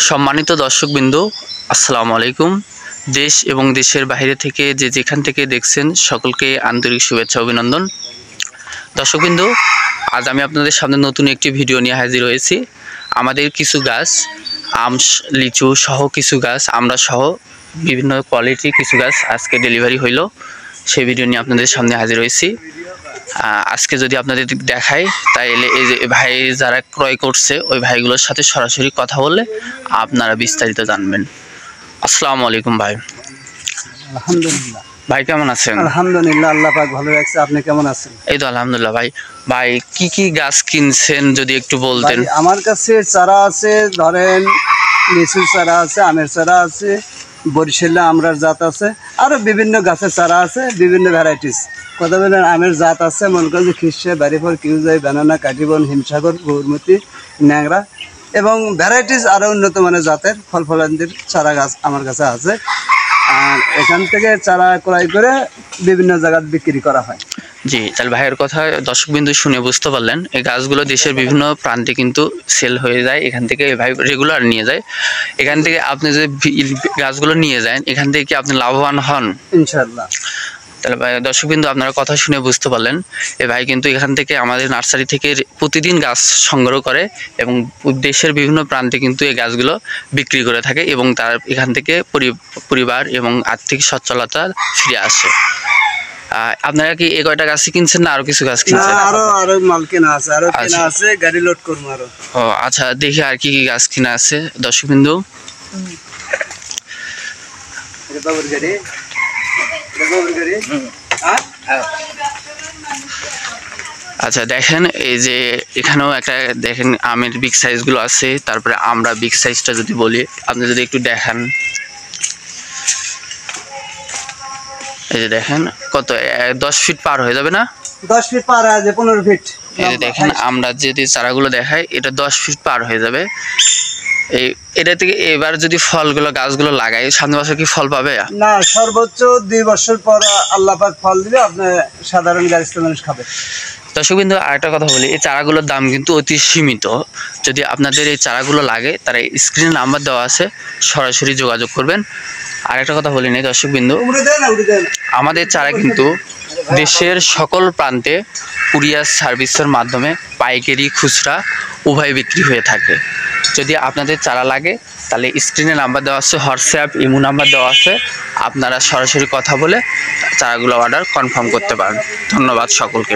সম্মানিত দর্শকবৃন্দ, আসসালামু আলাইকুম। দেশ এবং দেশের বাইরে থেকে যেখান থেকে দেখছেন সকলকে আন্তরিক শুভেচ্ছা অভিনন্দন। দর্শকবৃন্দ, আজ আমি আপনাদের সামনে নতুন একটি ভিডিও নিয়ে হাজির হয়েছি। আমাদের কিছু গাছ, আম, লিচু সহ কিছু গাছ, আমরা সহ বিভিন্ন কোয়ালিটি কিছু গাছ আজকে ডেলিভারি হইল, সেই ভিডিও নিয়ে আপনাদের সামনে হাজির হয়েছি। আজকে যদি আপনাদের দেখাই তাইলে এই যে ভাই যারা ক্রয় করছে ওই ভাইগুলোর সাথে সরাসরি কথা বললে আপনারা বিস্তারিত জানবেন। আসসালামু আলাইকুম ভাই। আলহামদুলিল্লাহ ভাই কেমন আছেন? আলহামদুলিল্লাহ, আল্লাহ পাক ভালো রাখছে। আপনি কেমন আছেন? এই তো আলহামদুলিল্লাহ। ভাই কি কি গাছ কিনছেন যদি একটু বলতেন। আমার কাছে চারা আছে, ধরেন লিচুর চারা আছে, আমের চারা আছে, বরিশালে আমরার জাত আছে, আরো বিভিন্ন গাছের চারা আছে, বিভিন্ন ভ্যারাইটিস। কথা বলেন, আমের জাত আছে, মনে করেন যে খিসে, বাড়িফল, কিউজাই, ব্যানানা, কাটিবন, হিমসাগর, গৌরমতি, ন্যাংরা এবং ভ্যারাইটিস আরো উন্নত মানের জাতের ফল ফলান্তির চারা গাছ আমার কাছে আছে। আর এখান থেকে চারা ক্রয় করে বিভিন্ন জায়গায় বিক্রি করা হয়। জি, তাহলে ভাইয়ের কথা দর্শকবিন্দু শুনে বুঝতে পারলেন, এই গাছগুলো দেশের বিভিন্ন প্রান্তে কিন্তু সেল হয়ে যায়। এখান থেকে ভাই রেগুলার নিয়ে যায়। এখান থেকে আপনি যদি গাছগুলো নিয়ে যান, এখান থেকে কি আপনি লাভবান হন? ইনশাআল্লাহ। তাহলে ভাই দর্শকবিন্দু আপনারা কথা শুনে বুঝতে পারলেন, এই ভাই কিন্তু এখান থেকে আমাদের নার্সারি থেকে প্রতিদিন গাছ সংগ্রহ করে এবং দেশের বিভিন্ন প্রান্তে কিন্তু এই গাছগুলো বিক্রি করে থাকে এবং তার এখান থেকে পরিবার এবং আর্থিক সচ্ছলতা ফিরে আসে। আপনারা কি এই কয়টা গাছ কিনছেন না আরো কিছু গাছ কিনছেন? আরো মাল কেনা আছে, আরো কেনা আছে, গাড়ি লোড করবো আরো। ও আচ্ছা, দেখি আর কি কি গাছ কিনা আছে দর্শকবিন্দু। আচ্ছা দেখেন, এই যে এখানেও একটা দেখেন আমের বিগ সাইজগুলো আছে। তারপরে আমরা বিগ সাইজটা যদি বলি, আপনি যদি একটু দেখান, এই যে দেখেন কত 10 ফিট পার হয়ে যাবে না? 10 ফিট পার হয়ে যাবে, 15 ফিট। এই যে দেখেন আমরা যদি চারাগুলো দেখাই, এটা 10 ফিট পার হয়ে যাবে। এটা থেকে এবার যদি ফলগুলো গাছগুলো লাগাই, সামনে বছর কি ফল পাবে না? সর্বোচ্চ 2 বছর পর আল্লাহ পাক ফল দিলে আপনি সাধারণ গাছ মানুষ খাবে। দর্শকবৃন্দ, আরেকটা কথা বলি, এই চারাগুলোর দাম কিন্তু অতি সীমিত। যদি আপনাদের এই চারাগুলো লাগে, তারা স্ক্রিনে নাম্বার দেওয়া আছে, সরাসরি যোগাযোগ করবেন। আরেকটা কথা বলি নেই দর্শকবৃন্দ, আমাদের চারা কিন্তু দেশের সকল প্রান্তে কুরিয়ার সার্ভিসের মাধ্যমে পাইকারি খুচরা উভয় বিক্রি হয়ে থাকে। যদি আপনাদের চারা লাগে তাহলে স্ক্রিনে নাম্বার দেওয়া আছে, হোয়াটসঅ্যাপ, ইমো নাম্বার দেওয়া আছে, আপনারা সরাসরি কথা বলে চারাগুলো অর্ডার কনফার্ম করতে পারেন। ধন্যবাদ সকলকে।